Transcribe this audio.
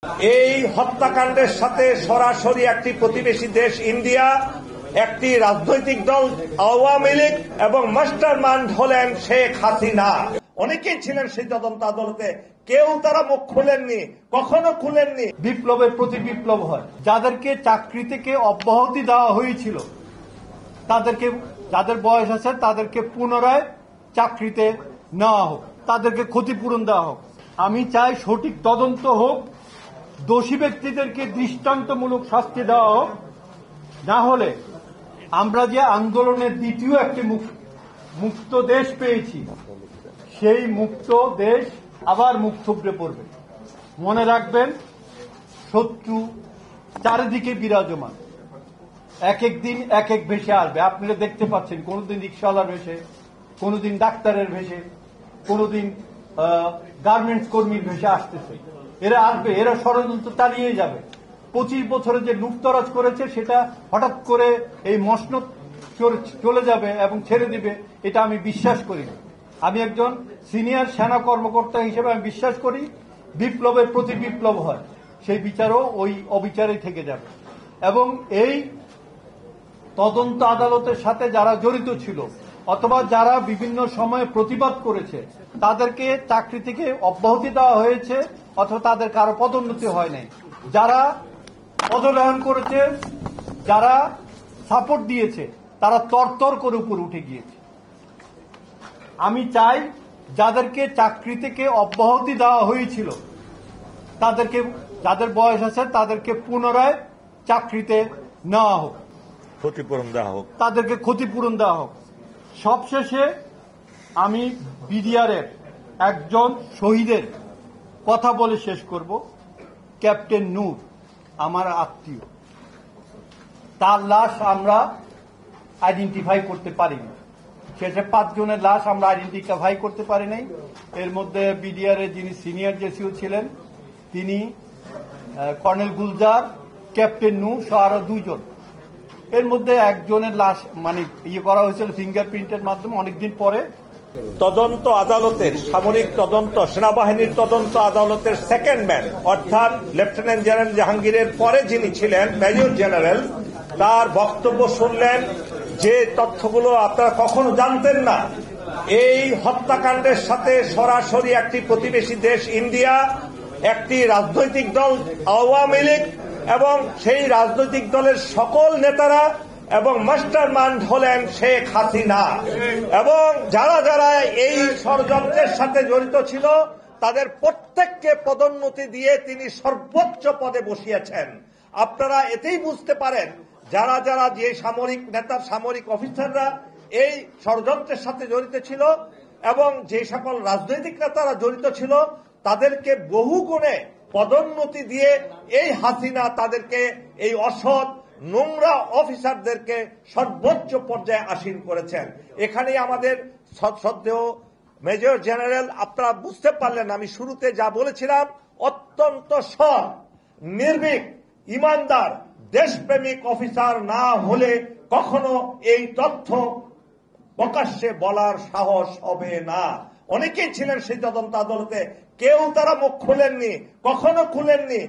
এই হত্যাকাণ্ডের সাথে সরাসরি একটি প্রতিবেশী দেশ ইন্ডিয়া, একটি রাজনৈতিক দল আওয়ামী লীগ এবং মাস্টারমাইন্ড হলেন শেখ হাসিনা। অনেকেই ছিলেন সেই তদন্ত আদালতে, কেউ তারা মুখ খুলেননি, কখনো খুলেননি। বিপ্লবের প্রতি বিপ্লব হয়। যাদেরকে চাকরি থেকে অব্যাহতি দেওয়া হয়েছিল তাদেরকে, যাদের বয়স আছে তাদেরকে পুনরায় চাকরিতে নেওয়া হোক, তাদেরকে ক্ষতিপূরণ দেওয়া হোক। আমি চাই সঠিক তদন্ত হোক, দোষী ব্যক্তিদেরকে দৃষ্টান্তমূলক শাস্তি দেওয়া হোক। না হলে আমরা যে আন্দোলনের দ্বিতীয় একটি মুক্ত দেশ পেয়েছি, সেই মুক্ত দেশ আবার মুখ থুবড়ে পড়বে। মনে রাখবেন, শত্রু চারিদিকে বিরাজমান, এক এক দিন এক এক ভেসে আসবে। আপনারা দেখতে পাচ্ছেন, কোনদিন রিক্সাওয়ালার ভেসে, কোনদিন ডাক্তারের ভেসে, কোনদিন গার্মেন্টস কর্মীর ভেসে আসতেছে। এরা আসবে, এরা ষড়যন্ত্র চালিয়ে যাবে। 25 বছরে যে লুটতরাজ করেছে সেটা হঠাৎ করে এই মসনদ চলে যাবে এবং ছেড়ে দিবে, এটা আমি বিশ্বাস করি না। আমি একজন সিনিয়র সেনা কর্মকর্তা হিসেবে আমি বিশ্বাস করি বিপ্লবের প্রতি বিপ্লব হয়, সেই বিচারও ওই অবিচারেই থেকে যাবে। এবং এই তদন্ত আদালতের সাথে যারা জড়িত ছিল অথবা যারা বিভিন্ন সময়ে প্রতিবাদ করেছে তাদেরকে চাকরি থেকে অব্যাহতি দেওয়া হয়েছে অথবা তাদের কারো পদোন্নতি হয় নাই। যারা পদোন্নয়ন করেছে, যারা সাপোর্ট দিয়েছে, তারা তরতর করে উপরে উঠে গিয়েছে। আমি চাই যাদেরকে চাকরি থেকে অব্যাহতি দেওয়া হয়েছিল তাদেরকে, যাদের বয়স আছে তাদেরকে পুনরায় চাকরিতে নেওয়া হোক, ক্ষতিপূরণ দেওয়া হোক, তাদেরকে ক্ষতিপূরণ দেওয়া হোক। সবশেষে আমি বিডিআরের একজন শহীদের কথা বলে শেষ করব। ক্যাপ্টেন নূর আমার আত্মীয়, তার লাশ আমরা আইডেন্টিফাই করতে পারিনি। শেষে 5 জনের লাশ আমরা আইডেন্টিফাই করতে পারি নাই। এর মধ্যে বিডিআর এর যিনি সিনিয়র জেসিও ছিলেন তিনি, কর্নেল গুলজার, ক্যাপ্টেন নূর সহ আরো 2 জন। এর মধ্যে একজনের লাশ করা হয়েছিল ফিঙ্গারপ্রিন্টের মাধ্যমে অনেকদিন পরে। তদন্ত আদালতের, সামরিক তদন্ত, সেনাবাহিনীর তদন্ত আদালতের সেকেন্ড ম্যান অর্থাৎ লেফটেন্যান্ট জেনারেল জাহাঙ্গীরের পরে যিনি ছিলেন মেজর জেনারেল, তার বক্তব্য শুনলেন যে তথ্যগুলো আপনারা কখনো জানতেন না। এই হত্যাকাণ্ডের সাথে সরাসরি একটি প্রতিবেশী দেশ ইন্ডিয়া, একটি রাজনৈতিক দল আওয়ামী লীগ এবং সেই রাজনৈতিক দলের সকল নেতারা এবং মাস্টারমাইন্ড হলেন শেখ হাসিনা। এবং যারা যারা এই ষড়যন্ত্রের সাথে জড়িত ছিল তাদের প্রত্যেককে পদোন্নতি দিয়ে তিনি সর্বোচ্চ পদে বসিয়েছেন। আপনারা এতেই বুঝতে পারেন যারা যারা যে সামরিক নেতা, সামরিক অফিসাররা এই ষড়যন্ত্রের সাথে জড়িত ছিল এবং যে সকল রাজনৈতিক নেতারা জড়িত ছিল তাদেরকে বহু গুণে পদোন্নতি দিয়ে এই হাসিনা তাদেরকে, এই অসৎ নোংরা অফিসারদেরকে সর্বোচ্চ পর্যায়ে আসীন করেছেন। এখানেই আমাদের শ্রদ্ধেয় মেজর জেনারেল, আপনারা বুঝতে পারলেন আমি শুরুতে যা বলেছিলাম, অত্যন্ত সৎ, নির্ভীক, ইমানদার, দেশপ্রেমিক অফিসার না হলে কখনো এই তথ্য প্রকাশ্যে বলার সাহস হবে না। অনেকেই ছিলেন সেই তদন্ত আদালতে, কেউ তারা মুখ খুলেননি, কখনো খুলেননি,